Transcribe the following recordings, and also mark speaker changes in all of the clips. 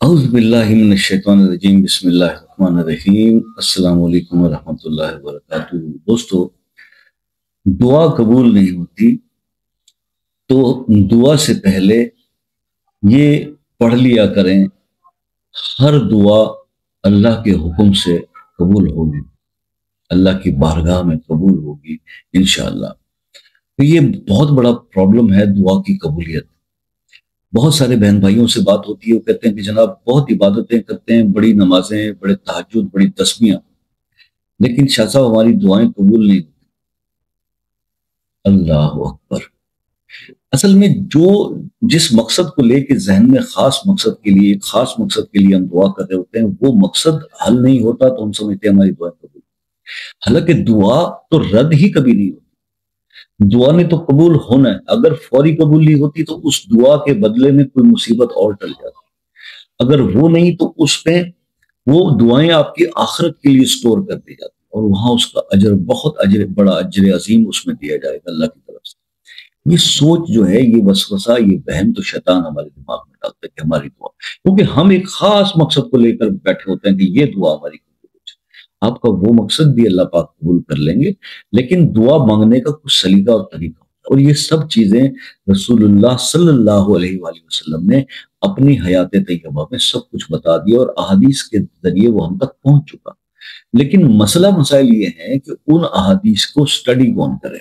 Speaker 1: اعوذ باللہ من الشیطان الرجیم، بسم اللہ الرحمن الرحیم۔ السلام علیکم ورحمۃ اللہ وبرکاتہ۔ دوستو، دعا قبول نہیں ہوتی تو دعا سے پہلے یہ پڑھ لیا کریں، ہر دعا اللہ کے حکم سے قبول ہوگی، اللہ کی بارگاہ میں قبول ہوگی انشاءاللہ۔ تو یہ بہت بڑا پرابلم ہے دعا کی قبولیت۔ بہت سارے بہن بھائیوں سے بات ہوتی ہے، وہ کہتے ہیں کہ جناب بہت عبادتیں کرتے ہیں، بڑی نمازیں، بڑے تہجد، بڑی تسبیحاں، لیکن شاہ صاحب ہماری دعائیں قبول نہیں ہوتی۔ اللہ اکبر! اصل میں جس مقصد کو لے کے ذہن میں خاص مقصد کے لیے، ایک خاص مقصد کے لیے ہم دعا کر رہے ہوتے ہیں، وہ مقصد حل نہیں ہوتا تو ہم سمجھتے ہیں ہماری دعائیں قبول، حالانکہ دعا تو رد ہی کبھی نہیں ہوتی۔ دعا نے تو قبول ہونا ہے، اگر فوری قبول نہیں ہوتی تو اس دعا کے بدلے میں کوئی مصیبت اور ٹل جاتی، اگر وہ نہیں تو اس پہ وہ دعائیں آپ کی آخرت کے لیے سٹور کر دی جاتی اور وہاں اس کا اجر، بہت اجر، بڑا اجر عظیم اس میں دیا جائے گا اللہ کی طرف سے۔ یہ سوچ جو ہے، یہ وسوسہ، یہ وہم تو شیطان ہمارے دماغ میں ڈالتا ہے کہ ہماری دعا، کیونکہ ہم ایک خاص مقصد کو لے کر بیٹھے ہوتے ہیں کہ یہ دعا ہماری قبول ہو جائے۔ آپ کا وہ مقصد بھی اللہ پاک قبول کر لیں گے، لیکن دعا مانگنے کا کچھ سلیقہ اور طریقہ ہوتا ہے، اور یہ سب چیزیں رسول اللہ صلی اللہ علیہ وآلہ وسلم نے اپنی حیات طیبہ میں سب کچھ بتا دیا، اور احادیث کے ذریعے وہ ہم تک پہنچ چکا۔ لیکن مسئلہ مسائل یہ ہے کہ ان احادیث کو سٹڈی کون کرے۔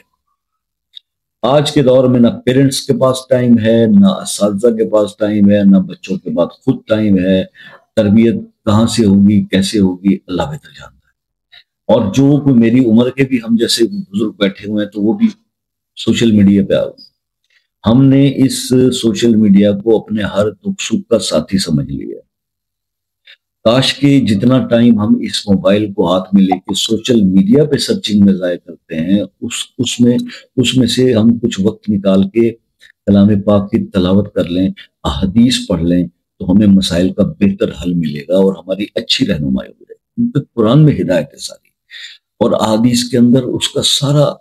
Speaker 1: آج کے دور میں نہ پیرنٹس کے پاس ٹائم ہے، نہ اساتذہ کے پاس ٹائم ہے، نہ بچوں کے پاس خود ٹائم ہے۔ تربیت کہاں سے ہوگی، کیسے ہوگی، اللہ بہتر جانتا ہے۔ اور جو کوئی میری عمر کے بھی ہم جیسے بزرگ بیٹھے ہوئے ہیں تو وہ بھی سوشل میڈیا پہ آ گئے۔ ہم نے اس سوشل میڈیا کو اپنے ہر دکھ سکھ کا ساتھی سمجھ لیا۔ کاش کہ جتنا ٹائم ہم اس موبائل کو ہاتھ میں لے کے سوشل میڈیا پہ سرچنگ میں ضائع کرتے ہیں، اس میں سے ہم کچھ وقت نکال کے کلام پاک کی تلاوت کر لیں، احادیث پڑھ لیں، تو ہمیں مسائل کا بہتر حل ملے گا اور ہماری اچھی رہنمائی ہو جائے گی۔ کیونکہ قرآن میں ہدایت ہے ساری، اور احادیث کے اندر اس کا سارا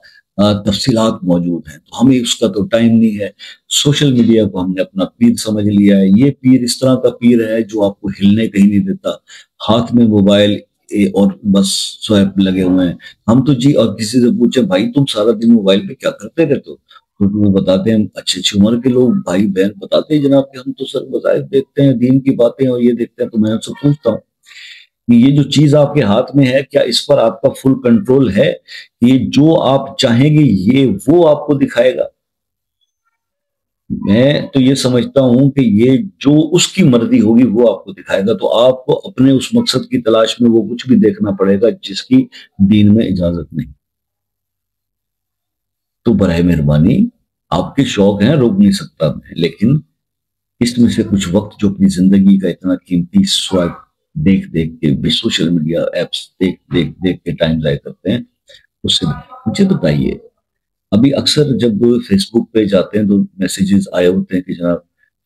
Speaker 1: تفصیلات موجود ہیں، تو ہمیں اس کا تو ٹائم نہیں ہے۔ سوشل میڈیا کو ہم نے اپنا پیر سمجھ لیا ہے۔ یہ پیر اس طرح کا پیر ہے جو آپ کو ہلنے کہیں نہیں دیتا، ہاتھ میں موبائل اور بس سوائپ لگے ہوئے ہیں۔ ہم تو جی، اور کسی سے پوچھیں بھائی تم سارا دن موبائل پہ کیا کرتے رہتے ہو، تو وہ بتاتے ہیں، اچھی اچھی عمر کے لوگ بھائی بہن بتاتے ہیں جناب کہ ہم تو سر وظائف دیکھتے ہیں، دین کی باتیں اور یہ دیکھتے ہیں۔ تو میں ان سے پوچھتا ہوں کہ یہ جو چیز آپ کے ہاتھ میں ہے، کیا اس پر آپ کا فل کنٹرول ہے؟ یہ جو آپ چاہیں گے یہ وہ آپ کو دکھائے گا؟ میں تو یہ سمجھتا ہوں کہ یہ جو اس کی مرضی ہوگی وہ آپ کو دکھائے گا، تو آپ کو اپنے اس مقصد کی تلاش میں وہ کچھ بھی دیکھنا پڑے گا جس کی دین میں اجازت نہیں۔ تو برائے مہربانی، آپ کے شوق ہیں، روک نہیں سکتا میں، لیکن اس میں سے کچھ وقت جو اپنی زندگی کا اتنا قیمتی سوائپ دیکھ دیکھ کے، سوشل میڈیا ایپس دیکھ کے ٹائم ضائع کرتے ہیں، اس سے مجھے بتائیے۔ ابھی اکثر جب فیس بک پہ جاتے ہیں تو میسیجز آئے ہوتے ہیں کہ جناب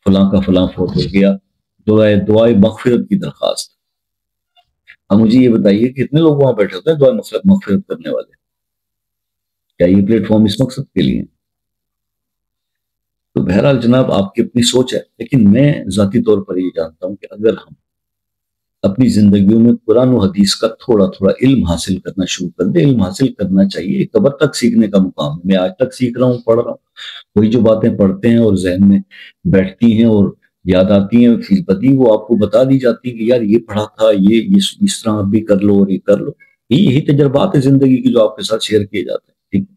Speaker 1: فلاں کا فلاں فوت ہو گیا، دعائے مغفرت کی درخواست۔ اب مجھے یہ بتائیے کہ کتنے لوگ وہاں بیٹھے ہوتے ہیں دعائے مغفرت کرنے والے؟ کیا یہ پلیٹ فارم اس مقصد کے لیے؟ تو بہرحال جناب آپ کی اپنی سوچ ہے، لیکن میں ذاتی طور پر یہ جانتا ہوں کہ اگر ہم اپنی زندگیوں میں قرآن و حدیث کا تھوڑا تھوڑا علم حاصل کرنا شروع کر دیں۔ علم حاصل کرنا چاہیے، قبر تک سیکھنے کا مقام ہے۔ میں آج تک سیکھ رہا ہوں، پڑھ رہا ہوں، وہی جو باتیں پڑھتے ہیں اور ذہن میں بیٹھتی ہیں اور یاد آتی ہیں فی البدیہہ، وہ آپ کو بتا دی جاتی ہیں کہ یار یہ پڑھا تھا، یہ اس طرح بھی کر لو اور یہ کر لو۔ یہی تجربات ہے زندگی کی جو آپ کے ساتھ شیئر کیے جاتے ہیں، ٹھیک؟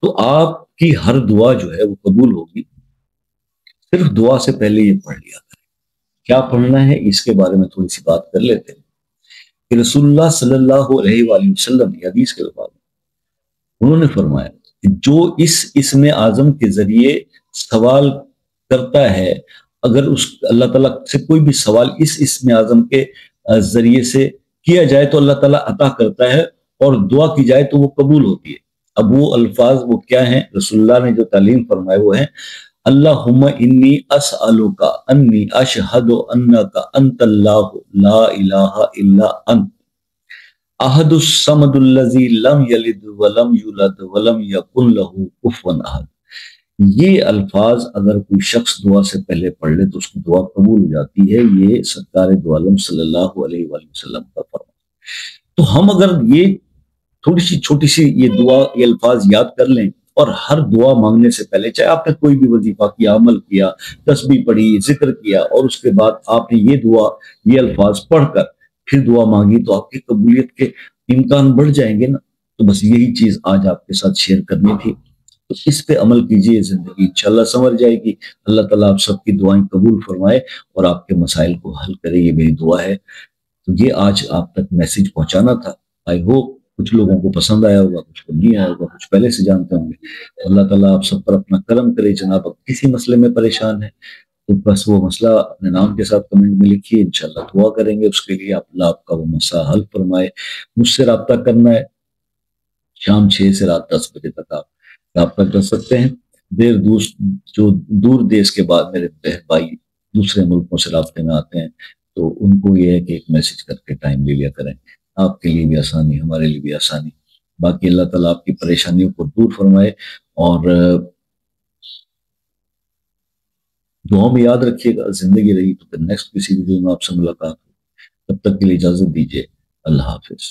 Speaker 1: تو آپ کی ہر دعا جو ہے وہ قبول ہوگی، صرف دعا سے پہلے یہ پڑھ لیا۔ کیا پڑھنا ہے اس کے بارے میں تھوڑی سی بات کر لیتے ہیں کہ رسول اللہ صلی اللہ علیہ وآلہ وسلم کی حدیث کے بعد انہوں نے فرمایا کہ جو اس اسم اعظم کے ذریعے سوال کرتا ہے، اگر اس اللہ تعالیٰ سے کوئی بھی سوال اس اسم اعظم کے ذریعے سے کیا جائے تو اللہ تعالیٰ عطا کرتا ہے، اور دعا کی جائے تو وہ قبول ہوتی ہے۔ اب وہ الفاظ وہ کیا ہیں؟ رسول اللہ نے جو تعلیم فرمائے وہ ہیں، اللہم انی اسألک انی اشہد انک انت اللہ لا الہ الا انت احد الصمد الذی لم یلد ولم یولد ولم یکن لہ کفوا احد۔ یہ الفاظ اگر کوئی شخص دعا سے پہلے پڑھ لے تو اس کی دعا قبول ہو جاتی ہے، یہ سرکار دو عالم صلی اللہ علیہ وآلہ وسلم کا فرمان۔ تو ہم اگر یہ تھوڑی سی چھوٹی سی یہ دعا یہ الفاظ یاد کر لیں، اور ہر دعا مانگنے سے پہلے، چاہے آپ نے کوئی بھی وظیفہ کیا، عمل کیا، تسبیح پڑھی، ذکر کیا، اور اس کے بعد آپ نے یہ دعا یہ الفاظ پڑھ کر پھر دعا مانگی، تو آپ کی قبولیت کے امکان بڑھ جائیں گے نا۔ تو بس یہی چیز آج آپ کے ساتھ شیئر کرنی تھی، تو اس پہ عمل کیجئے، زندگی انشاءاللہ سنور جائے گی۔ اللہ تعالیٰ آپ سب کی دعائیں قبول فرمائے اور آپ کے مسائل کو حل کرے، یہ میری دعا ہے۔ تو یہ آج آپ تک میسج پہنچانا تھا۔ آئی ہوپ کچھ لوگوں کو پسند آیا ہوگا، کچھ کو نہیں آیا ہوگا، کچھ پہلے سے جانتے ہوں گے۔ اللہ تعالیٰ آپ سب پر اپنا کرم کرے۔ جناب اب کسی مسئلے میں پریشان ہے تو بس وہ مسئلہ اپنے نام کے ساتھ کمنٹ میں لکھیے، انشاءاللہ دعا کریں گے اس کے لیے، اللہ آپ کا وہ مسئلہ حل فرمائے۔ مجھ سے رابطہ کرنا ہے، شام 6 سے رات 10 بجے تک آپ رابطہ کر سکتے ہیں۔ جو دور دیش کے بعد میرے بہن بھائی دوسرے ملکوں سے رابطے میں آتے ہیں، تو ان کو یہ ہے کہ ایک میسج کر کے ٹائم لے لیا کریں، آپ کے لیے بھی آسانی، ہمارے لیے بھی آسانی۔ باقی اللہ تعالیٰ آپ کی پریشانیوں کو دور فرمائے، اور دعاؤں میں یاد رکھیے گا۔ زندگی رہی تو پھر نیکسٹ کسی ویڈیو میں آپ سے ملاقات ہو، تب تک کے لیے اجازت دیجیے، اللہ حافظ۔